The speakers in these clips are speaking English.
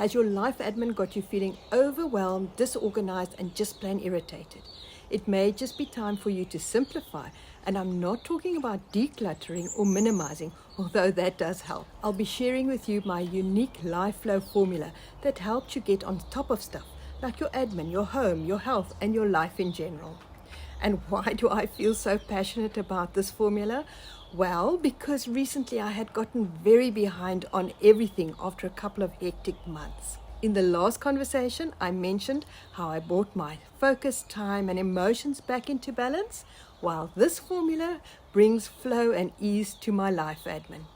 Has your life admin got you feeling overwhelmed, disorganized, and just plain irritated? It may just be time for you to simplify, and I'm not talking about decluttering or minimizing, although that does help. I'll be sharing with you my unique life flow formula that helps you get on top of stuff, like your admin, your home, your health, and your life in general. And why do I feel so passionate about this formula? Well, because recently I had gotten very behind on everything after a couple of hectic months. In the last conversation, I mentioned how I brought my focus, time, and emotions back into balance, while this formula brings flow and ease to my life admin.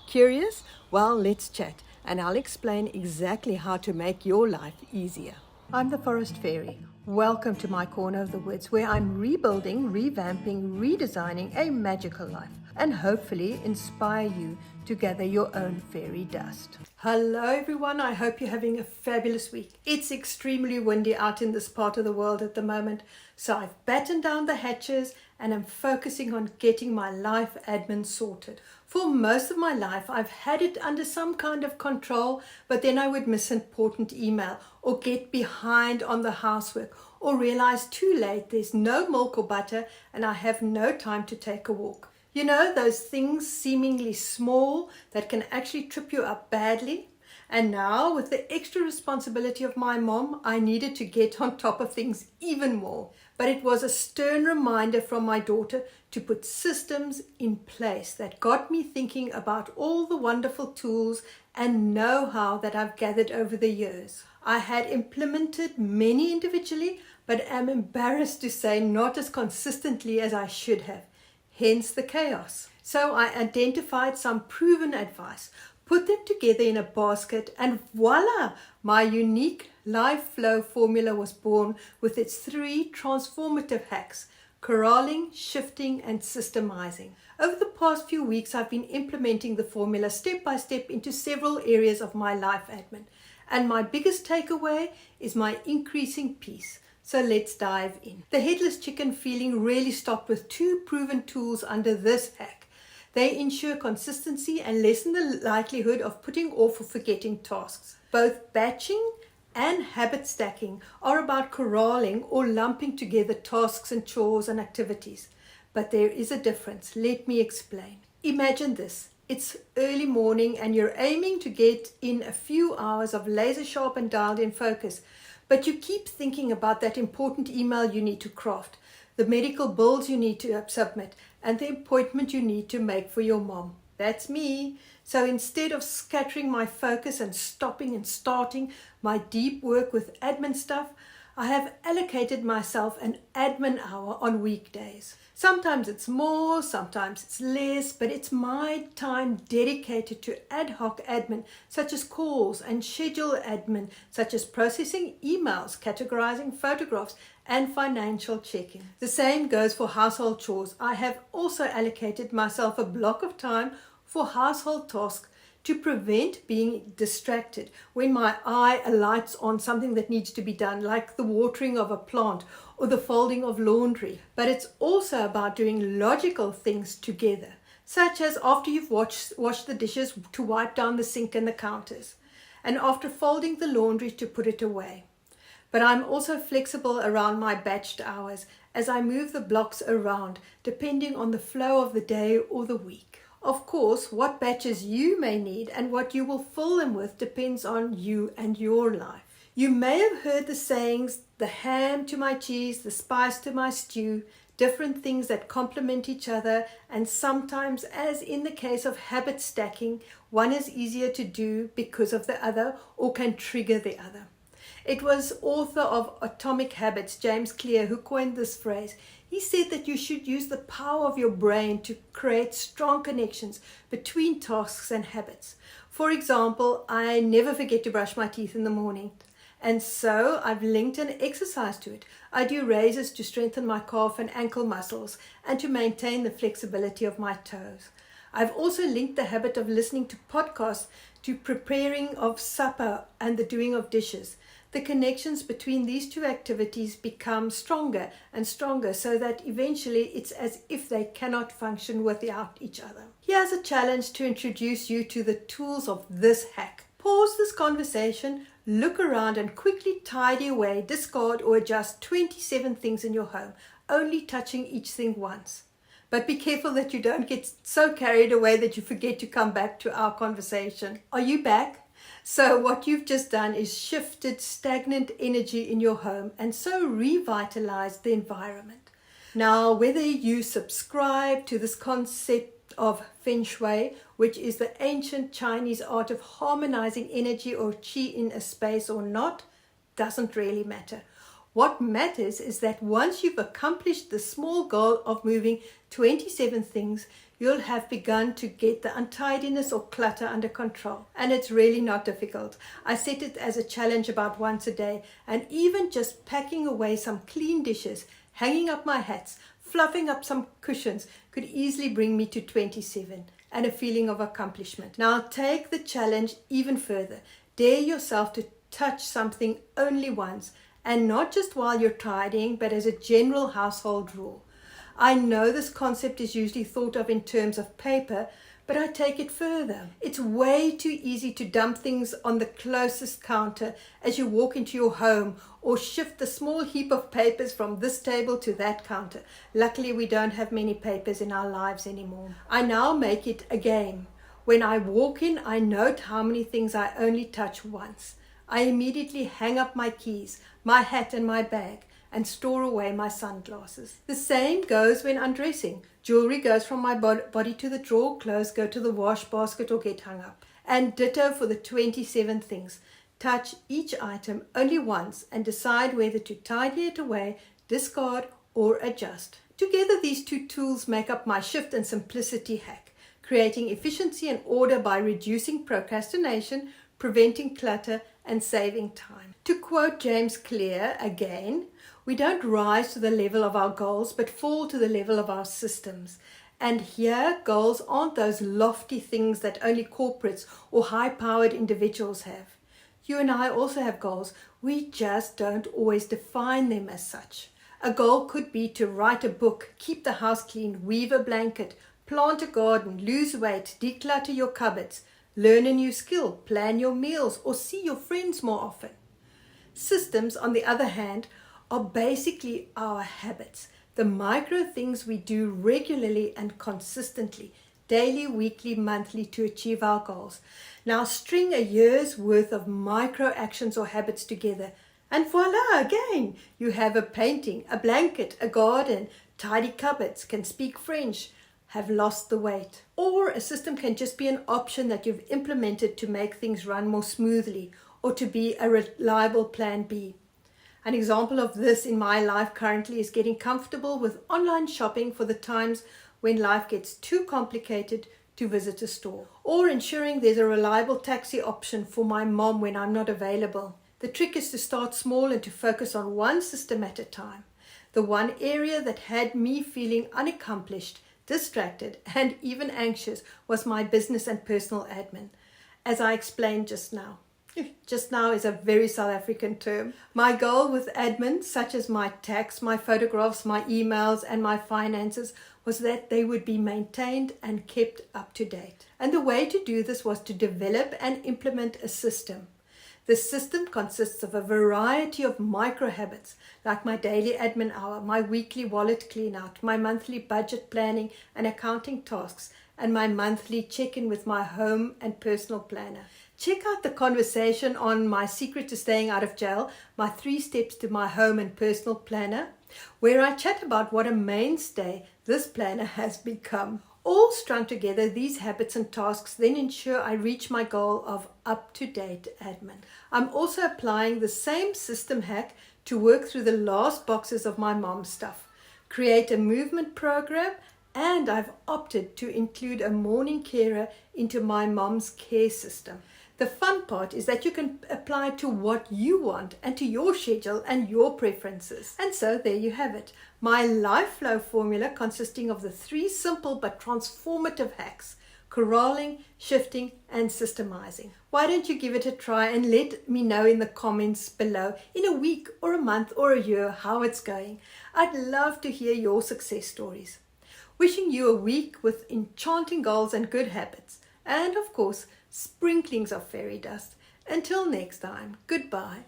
Curious? Well, let's chat, and I'll explain exactly how to make your life easier. I'm the Forest Fairy. Welcome to my corner of the woods where I'm rebuilding, revamping, redesigning a magical life and hopefully inspire you to gather your own fairy dust. Hello everyone, I hope you're having a fabulous week. It's extremely windy out in this part of the world at the moment, so I've battened down the hatches and I'm focusing on getting my life admin sorted. For most of my life, I've had it under some kind of control, but then I would miss an important email or get behind on the housework or realize too late there's no milk or butter and I have no time to take a walk. You know, those things seemingly small that can actually trip you up badly. And now, with the extra responsibility of my mom, I needed to get on top of things even more. But it was a stern reminder from my daughter to put systems in place that got me thinking about all the wonderful tools and know-how that I've gathered over the years. I had implemented many individually, but am embarrassed to say not as consistently as I should have. Hence the chaos. So I identified some proven advice, put them together in a basket, and voila, my unique life flow formula was born with its 3 transformative hacks: corralling, shifting, and systemizing. Over the past few weeks, I've been implementing the formula step by step into several areas of my life admin. And my biggest takeaway is my increasing peace. So let's dive in. The headless chicken feeling really stopped with 2 proven tools under this hack. They ensure consistency and lessen the likelihood of putting off or forgetting tasks. Both batching and habit stacking are about corralling or lumping together tasks and chores and activities. But there is a difference. Let me explain. Imagine this. It's early morning and you're aiming to get in a few hours of laser sharp and dialed in focus. But you keep thinking about that important email you need to craft, the medical bills you need to submit, and the appointment you need to make for your mom. That's me. So instead of scattering my focus and stopping and starting my deep work with admin stuff, I have allocated myself an admin hour on weekdays. Sometimes it's more, sometimes it's less, but it's my time dedicated to ad hoc admin, such as calls, and schedule admin, such as processing emails, categorizing photographs, and financial checking. The same goes for household chores. I have also allocated myself a block of time for household tasks to prevent being distracted when my eye alights on something that needs to be done, like the watering of a plant or the folding of laundry. But it's also about doing logical things together, such as after you've washed the dishes to wipe down the sink and the counters, and after folding the laundry to put it away. But I'm also flexible around my batched hours as I move the blocks around depending on the flow of the day or the week. Of course, what batches you may need and what you will fill them with depends on you and your life. You may have heard the sayings, the ham to my cheese, the spice to my stew, different things that complement each other, and sometimes, as in the case of habit stacking, one is easier to do because of the other or can trigger the other. It was author of Atomic Habits, James Clear, who coined this phrase. He said that you should use the power of your brain to create strong connections between tasks and habits. For example, I never forget to brush my teeth in the morning. And so I've linked an exercise to it. I do raises to strengthen my calf and ankle muscles and to maintain the flexibility of my toes. I've also linked the habit of listening to podcasts to preparing of supper and the doing of dishes. The connections between these 2 activities become stronger and stronger so that eventually it's as if they cannot function without each other. Here's a challenge to introduce you to the tools of this hack. Pause this conversation, look around and quickly tidy away, discard or adjust 27 things in your home, only touching each thing once. But be careful that you don't get so carried away that you forget to come back to our conversation. Are you back? So what you've just done is shifted stagnant energy in your home and so revitalized the environment. Now, whether you subscribe to this concept of Feng Shui, which is the ancient Chinese art of harmonizing energy or qi in a space or not, doesn't really matter. What matters is that once you've accomplished the small goal of moving 27 things, you'll have begun to get the untidiness or clutter under control. And it's really not difficult. I set it as a challenge about once a day, and even just packing away some clean dishes, hanging up my hats, fluffing up some cushions could easily bring me to 27 and a feeling of accomplishment. Now take the challenge even further. Dare yourself to touch something only once, and not just while you're tidying, but as a general household rule. I know this concept is usually thought of in terms of paper, but I take it further. It's way too easy to dump things on the closest counter as you walk into your home, or shift the small heap of papers from this table to that counter. Luckily, we don't have many papers in our lives anymore. I now make it a game. When I walk in, I note how many things I only touch once. I immediately hang up my keys, my hat and my bag, and store away my sunglasses. The same goes when undressing. Jewelry goes from my body to the drawer, clothes go to the wash basket or get hung up. And ditto for the 27 things. Touch each item only once and decide whether to tidy it away, discard or adjust. Together these two tools make up my shift and simplicity hack, creating efficiency and order by reducing procrastination, preventing clutter and saving time. To quote James Clear again, we don't rise to the level of our goals, but fall to the level of our systems. And here, goals aren't those lofty things that only corporates or high-powered individuals have. You and I also have goals. We just don't always define them as such. A goal could be to write a book, keep the house clean, weave a blanket, plant a garden, lose weight, declutter your cupboards, learn a new skill, plan your meals, or see your friends more often. Systems, on the other hand, are basically our habits, the micro things we do regularly and consistently, daily, weekly, monthly, to achieve our goals. Now string a year's worth of micro actions or habits together, and voila, again, you have a painting, a blanket, a garden, tidy cupboards, can speak French, have lost the weight. Or a system can just be an option that you've implemented to make things run more smoothly, or to be a reliable plan B. An example of this in my life currently is getting comfortable with online shopping for the times when life gets too complicated to visit a store, or ensuring there's a reliable taxi option for my mom when I'm not available. The trick is to start small and to focus on one system at a time. The one area that had me feeling unaccomplished, distracted, and even anxious was my business and personal admin, as I explained just now. Just now is a very South African term. My goal with admin, such as my tax, my photographs, my emails, and my finances, was that they would be maintained and kept up to date. And the way to do this was to develop and implement a system. The system consists of a variety of micro habits, like my daily admin hour, my weekly wallet clean out, my monthly budget planning and accounting tasks, and my monthly check-in with my home and personal planner. Check out the conversation on My Secret to Staying Out of Jail, my 3 steps to my home and personal planner, where I chat about what a mainstay this planner has become. All strung together, these habits and tasks then ensure I reach my goal of up-to-date admin. I'm also applying the same system hack to work through the last boxes of my mom's stuff, create a movement program, and I've opted to include a morning carer into my mom's care system. The fun part is that you can apply to what you want and to your schedule and your preferences. And so there you have it. My life flow formula consisting of the 3 simple but transformative hacks: corralling, shifting, and systemizing. Why don't you give it a try and let me know in the comments below in a week or a month or a year how it's going. I'd love to hear your success stories. Wishing you a week with enchanting goals and good habits. And of course, sprinklings of fairy dust. Until next time, goodbye.